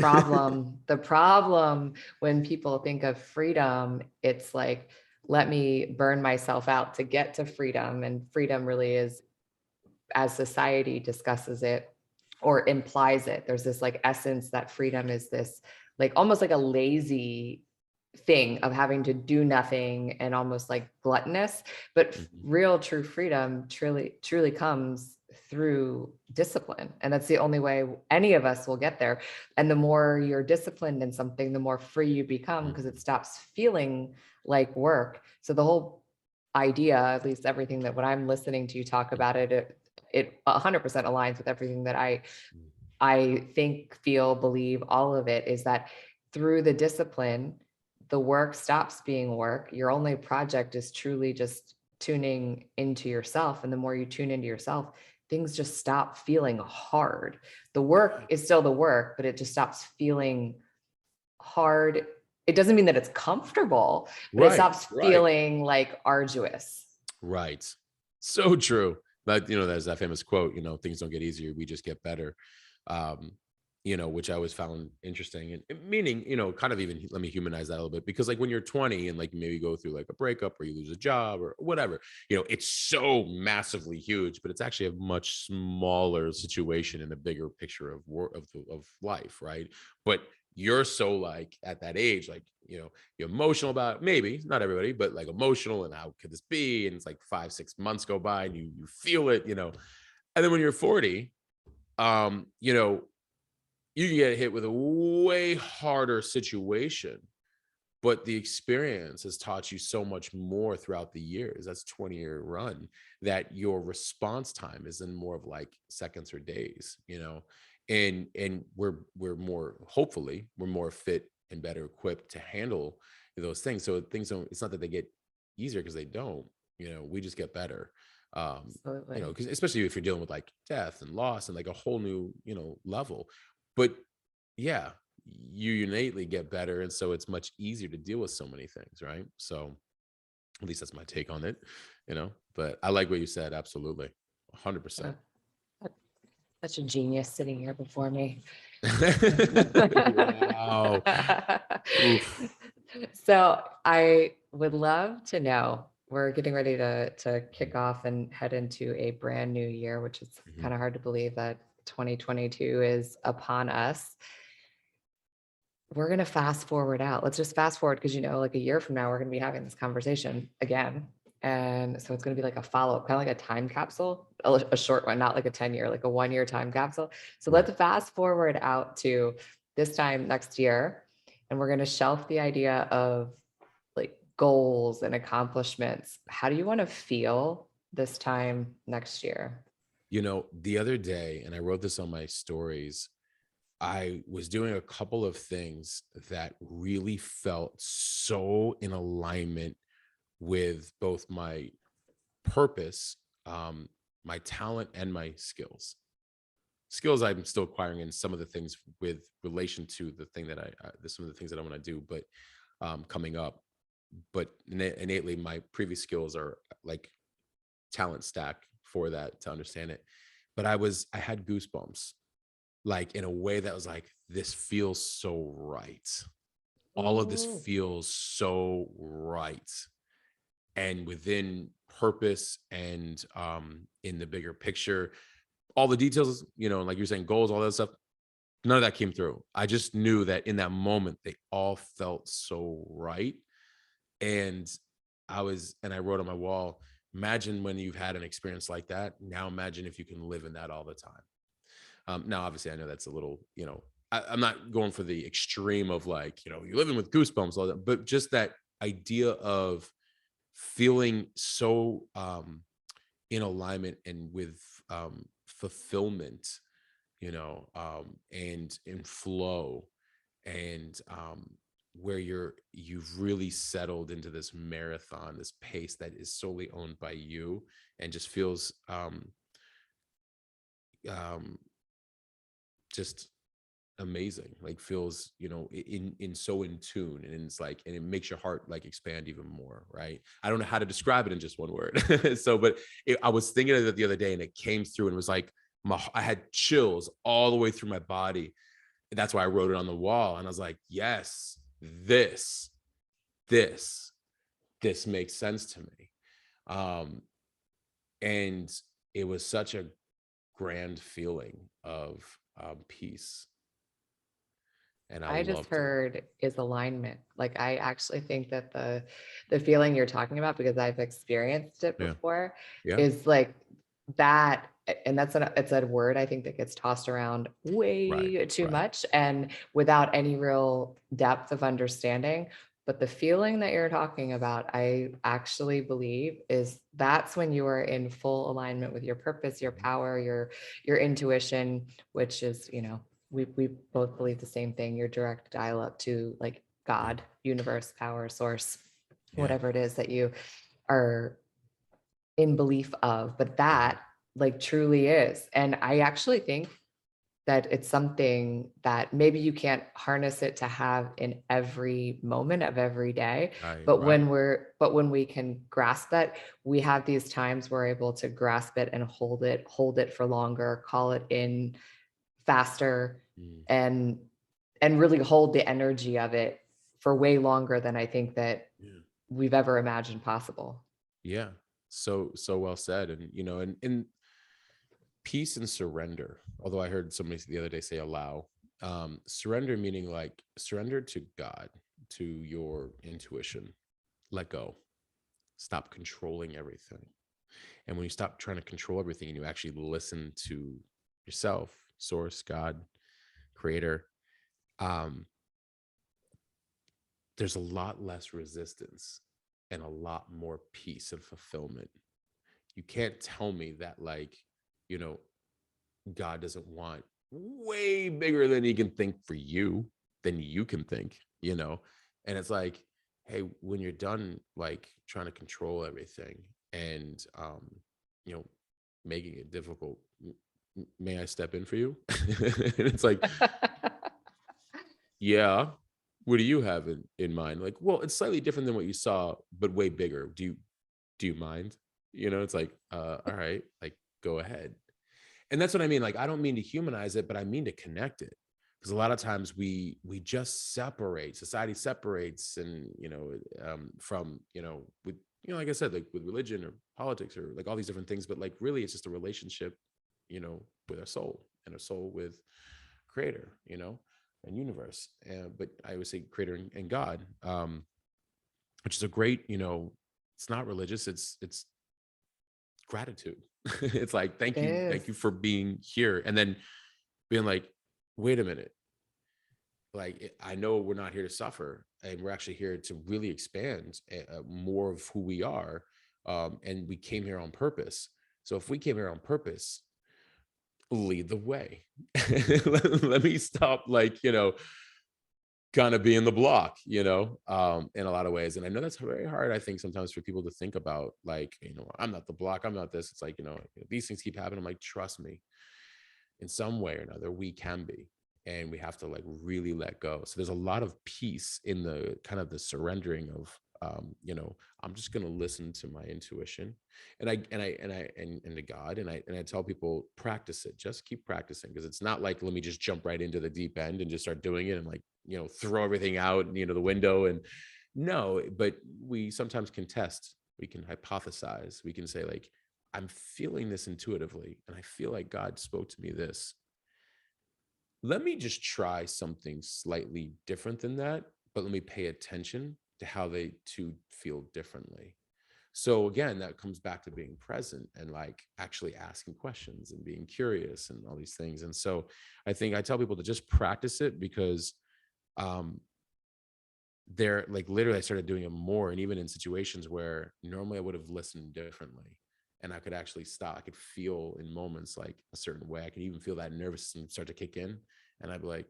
problem when people think of freedom, it's like let me burn myself out to get to freedom. And freedom really is, as society discusses it or implies it, there's this like essence that freedom is this like almost like a lazy thing of having to do nothing and almost like gluttonous. But real true freedom truly comes through discipline, and that's the only way any of us will get there. And the more you're disciplined in something, the more free you become, because it stops feeling like work. So the whole idea, at least everything that when I'm listening to you talk about it 100% aligns with everything that I think, feel, believe. All of it is that through the discipline, the work stops being work. Your only project is truly just tuning into yourself. And the more you tune into yourself, things just stop feeling hard. The work is still the work, but it just stops feeling hard. It doesn't mean that it's comfortable, but it stops feeling like arduous. Right. So true. But, there's that famous quote, things don't get easier, we just get better. Which I always found interesting, and meaning, kind of even let me humanize that a little bit, because like when you're 20 and like maybe go through like a breakup or you lose a job or whatever, it's so massively huge, but it's actually a much smaller situation in the bigger picture of life, right? But you're so like at that age, like, you're emotional about it. Maybe not everybody, but like emotional, and how could this be? And it's like 5-6 months go by and you feel it, and then when you're 40, you get hit with a way harder situation, but the experience has taught you so much more throughout the years. That's 20-year run, that your response time is in more of like seconds or days, and we're more, hopefully we're more fit and better equipped to handle those things. So things don't, it's not that they get easier, because they don't, we just get better. Because especially if you're dealing with like death and loss and like a whole new, level. But yeah, you innately get better, and so it's much easier to deal with so many things, right? So at least that's my take on it, but I like what you said. Absolutely. 100%. Such a genius sitting here before me. Wow. Oof. So I would love to know, we're getting ready to kick off and head into a brand new year, which is kind of hard to believe that 2022 is upon us. We're going to fast forward out. Let's just fast forward, because, like a year from now, we're going to be having this conversation again. And so it's going to be like a follow-up, kind of like a time capsule, a short one, not like a 10-year, like a 1-year time capsule. So let's fast forward out to this time next year. And we're going to shelf the idea of like goals and accomplishments. How do you want to feel this time next year? The other day, and I wrote this on my stories, I was doing a couple of things that really felt so in alignment with both my purpose, my talent, and my skills. Skills I'm still acquiring, and some of the things with relation to the thing that some of the things that I want to do, but coming up. But innately, my previous skills are like talent stack for that to understand it. But I had goosebumps, like in a way that was like, this feels so right. All of this feels so right. And within purpose and in the bigger picture, all the details, like you're saying, goals, all that stuff, none of that came through. I just knew that in that moment, they all felt so right. And I wrote on my wall, imagine when you've had an experience like that. Now imagine if you can live in that all the time. Now, obviously, I know that's a little, I'm not going for the extreme of like, you're living with goosebumps, all that, but just that idea of feeling so in alignment and with fulfillment, and in flow, and where you've really settled into this marathon, this pace that is solely owned by you, and just feels just amazing, like feels, in so in tune, and it's like, and it makes your heart like expand even more, right? I don't know how to describe it in just one word. So, but I was thinking of it the other day, and it came through, and it was like I had chills all the way through my body. That's why I wrote it on the wall, and I was like, yes, this this makes sense to me. Um, and it was such a grand feeling of peace, and I I just loved it. heard is alignment. Like I actually think that the feeling you're talking about, because I've experienced it Yeah. before, Yeah. is like that. And it's a word I think that gets tossed around Right. way too Right. much and without any real depth of understanding. But the feeling that you're talking about, I actually believe is that's when you are in full alignment with your purpose, your Mhm. power, your intuition, which is, we both believe the same thing, your direct dial up to like Yeah. God, universe, power, source, Yeah. whatever it is that you are in belief of, but Mhm. that like truly is. And I actually think that it's something that maybe you can't harness it to have in every moment of every day, Right. but Right. when we can grasp that, we have these times we're able to grasp it and hold it for longer, call it in faster, Mm. and really hold the energy of it for way longer than I think that Yeah. we've ever imagined possible. Yeah. So well said. And and peace and surrender. Although I heard somebody the other day say allow. Surrender meaning like surrender to God, to your intuition. Let go. Stop controlling everything. And when you stop trying to control everything and you actually listen to yourself, source, God, creator, um, there's a lot less resistance and a lot more peace and fulfillment. You can't tell me that, like, you know, God doesn't want way bigger than he can think for you, than you can think. And it's like, hey, when you're done, like, trying to control everything and, you know, making it difficult, may I step in for you? And it's like, yeah, what do you have in mind? Like, well, it's slightly different than what you saw, but way bigger. Do you mind? It's like, all right, like, go ahead. And that's what I mean. Like, I don't mean to humanize it, but I mean to connect it. Because a lot of times we just separate. Society separates, and from with like I said, like with religion or politics or like all these different things. But like really, it's just a relationship, with our soul and our soul with Creator, and universe. But I would say Creator and God, which is a great, it's not religious. It's gratitude. It's like, It thank you is. for being here, and then being like, wait a minute, like, I know we're not here to suffer, and we're actually here to really expand more of who we are, and we came here on purpose. So if we came here on purpose, lead the way. Let me stop, like, kind of being the block, in a lot of ways. And I know that's very hard, I think, sometimes for people to think about, like, I'm not the block, I'm not this. It's like, these things keep happening. I'm like, trust me, in some way or another, we can be. And we have to, like, really let go. So there's a lot of peace in the kind of the surrendering of, I'm just going to listen to my intuition, and to God. And I tell people, practice it, just keep practicing. Because it's not like, let me just jump right into the deep end and just start doing it and, like, throw everything out, the window. And no, but we sometimes can test, we can hypothesize, we can say, like, I'm feeling this intuitively, and I feel like God spoke to me this. Let me just try something slightly different than that, but let me pay attention to how they two feel differently. So again, that comes back to being present and, like, actually asking questions and being curious and all these things. And so I think I tell people to just practice it, because um they're like, literally, I started doing it more, and even in situations where normally I would have listened differently, and I could actually stop. I could feel in moments, like, a certain way. I could even feel that nervous system start to kick in, and I'd be like,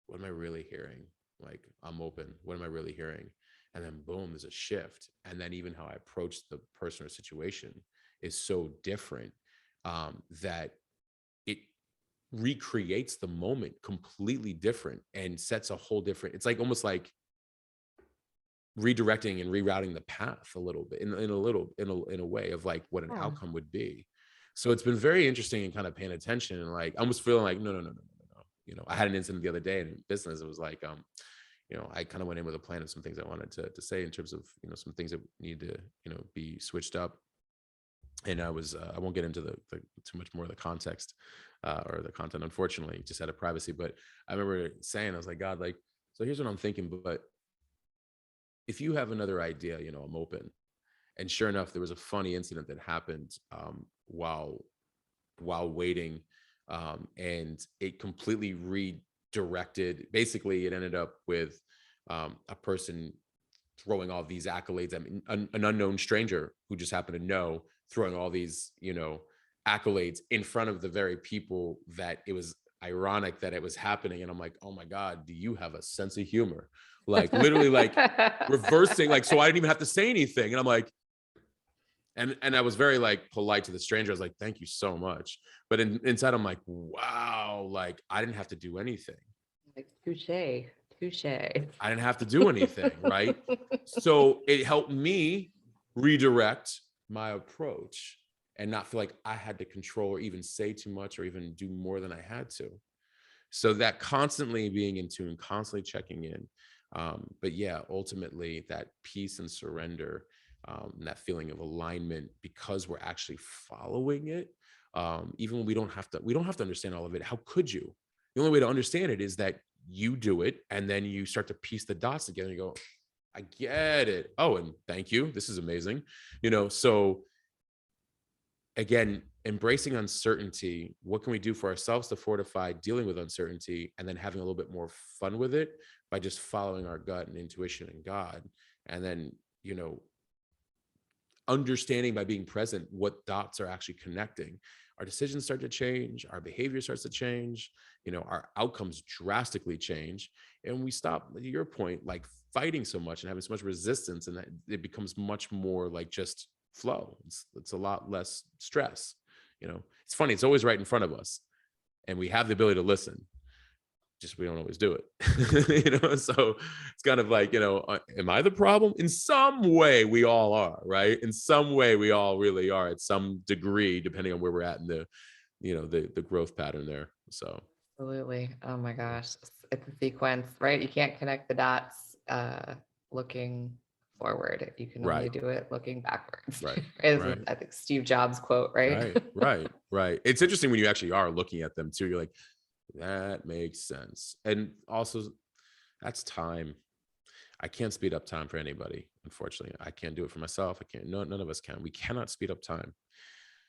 what am I really hearing? Like, I'm open, what am I really hearing? And then boom, there's a shift. And then even how I approach the person or situation is so different, that it recreates the moment completely different and sets a whole different, it's like almost like redirecting and rerouting the path a little bit, in a way of, like, what an Yeah. outcome would be. So it's been very interesting and kind of paying attention, and, like, I almost feeling like, no, no, no, no, no, no. I had an incident the other day in business. It was like, I kind of went in with a plan of some things I wanted to say in terms of, some things that need to, be switched up. And I won't get into the too much more of the context or the content, unfortunately, just out of privacy. But I remember saying, I was like, God, like, so here's what I'm thinking, but if you have another idea, I'm open. And sure enough, there was a funny incident that happened while waiting, and it completely redirected. Basically, it ended up with a person throwing all these accolades. I mean, an unknown stranger who just happened to know, throwing all these, accolades in front of the very people that it was ironic that it was happening. And I'm like, oh my God, do you have a sense of humor? Like literally like reversing, like, so I didn't even have to say anything. And I'm like, and I was very like polite to the stranger. I was like, thank you so much. But inside I'm like, wow, like I didn't have to do anything. Like, touche. I didn't have to do anything, right? So it helped me redirect my approach and not feel like I had to control or even say too much or even do more than I had to. So that constantly being in tune, constantly checking in. But yeah, ultimately that peace and surrender, and that feeling of alignment, because we're actually following it. Even when we don't have to understand all of it. How could you? The only way to understand it is that you do it, and then you start to piece the dots together and you go, I get it. Oh, and thank you. This is amazing. So again, embracing uncertainty. What can we do for ourselves to fortify dealing with uncertainty, and then having a little bit more fun with it by just following our gut and intuition and God. And then, understanding by being present what dots are actually connecting. Our decisions start to change, our behavior starts to change, our outcomes drastically change. And we stop, to your point, like fighting so much and having so much resistance, and that it becomes much more like just flow. It's a lot less stress. It's funny, it's always right in front of us and we have the ability to listen, just we don't always do it. So it's kind of like, am I the problem? In some way we all are, right? In some way we all really are, at some degree, depending on where we're at in the the growth pattern there. So Absolutely. Oh my gosh. It's a sequence, right? You can't connect the dots looking forward. You can only right, do it looking backwards. right, Is right, I think Steve Jobs quote, right? right. It's interesting when you actually are looking at them too. You're like, that makes sense. And also, that's time. I can't speed up time for anybody. Unfortunately, I can't do it for myself. I can't. No, none of us can. We cannot speed up time.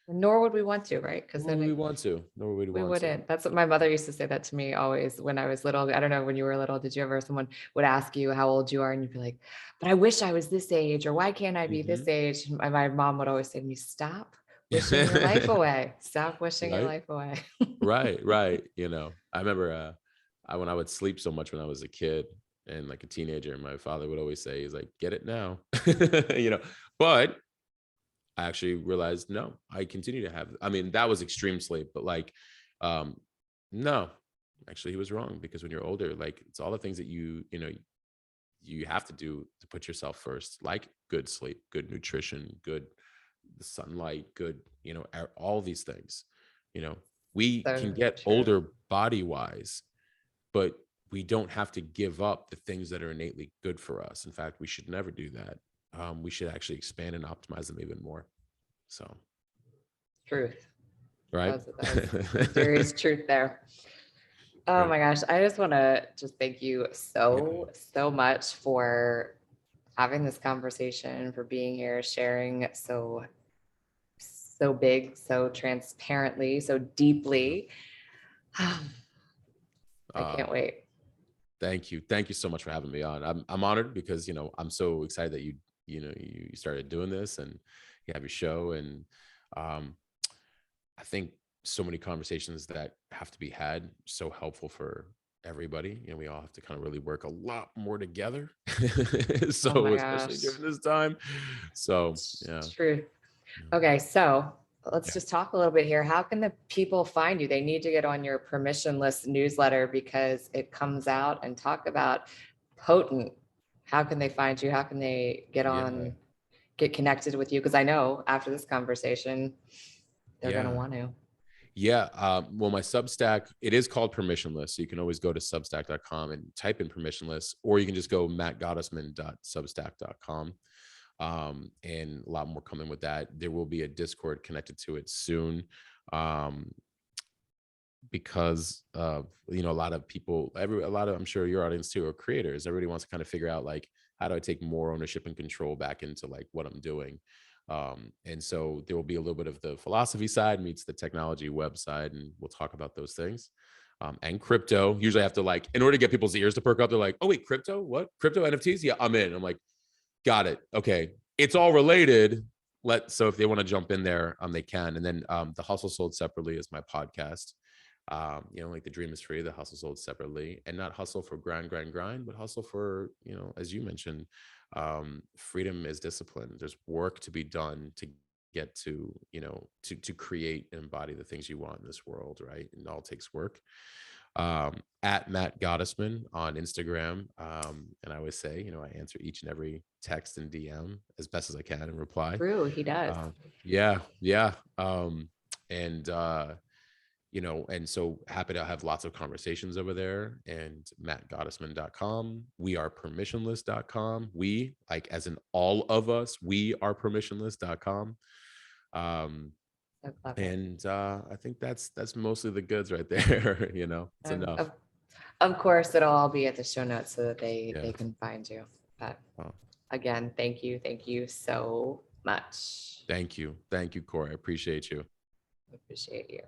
Nor would we want to, right? Because Nor then would we want to. Nor would we we want to. wouldn't. That's what my mother used to say that to me always when I was little. I don't know, when you were little, did you ever, someone would ask you how old you are and you'd be like, but I wish I was this age, or why can't I be this age? And my mom would always say to me, stop wishing your life away. Stop wishing your Right, life away. right. I remember when I would sleep so much when I was a kid and like a teenager, my father would always say, he's like, get it now. But I actually realized, no, I continue to have, I mean, that was extreme sleep, but like, no, actually he was wrong, because when you're older, like it's all the things that you have to do to put yourself first, like good sleep, good nutrition, good sunlight, good, all these things, we can So get true. older body wise, but we don't have to give up the things that are innately good for us. In fact, we should never do that. We should actually expand and optimize them even more. So, Truth. right. There is truth there. Oh Right. my gosh. I just want to just thank you Yeah. so much for having this conversation, for being here, sharing so big, so transparently, so deeply. I Uh, can't wait. Thank you. Thank you so much for having me on. I'm honored because, I'm so excited that you started doing this and you have your show. And um, I think so many conversations that have to be had, so helpful for everybody. We all have to kind of really work a lot more together. Oh my So especially gosh. during this time. So yeah. Truth. Yeah. Okay, so let's Yeah. just talk a little bit here. How can the people find you? They need to get on your permissionless newsletter because it comes out and talk about potent. How can they find you? How can they Yeah. get connected with you? Because I know after this conversation, they're going to Yeah. want to. Yeah. Well, my Substack, it is called Permissionless. So you can always go to substack.com and type in Permissionless, or you can just go mattgottesman.substack.com. And a lot more coming with that. There will be a Discord connected to it soon. Because of, a lot of people, I'm sure your audience too are creators. Everybody wants to kind of figure out like, how do I take more ownership and control back into like what I'm doing? And so there will be a little bit of the philosophy side meets the technology web side, and we'll talk about those things. And crypto. Usually I have to like, in order to get people's ears to perk up, they're like, oh wait, crypto? What? Crypto NFTs? Yeah, I'm in. I'm like, got it. Okay. It's all related. So if they want to jump in there, they can. And then The Hustle Sold Separately is my podcast. Like the dream is free, the hustle sold separately, and not hustle for grind, but hustle for, as you mentioned, freedom is discipline. There's work to be done to get to, to create and embody the things you want in this world, right? And it all takes work. At Matt Gottesman on Instagram. And I always say, I answer each and every text and DM as best as I can and reply. True, he does. Yeah. And and so happy to have lots of conversations over there. And mattgottesman.com. We are permissionless.com. We, like as in all of us, we are permissionless.com. And I think that's mostly the goods right there. It's enough. Of course, it'll all be at the show notes so that they can find you. But again, thank you so much. Thank you, Corey. I appreciate you. Appreciate you.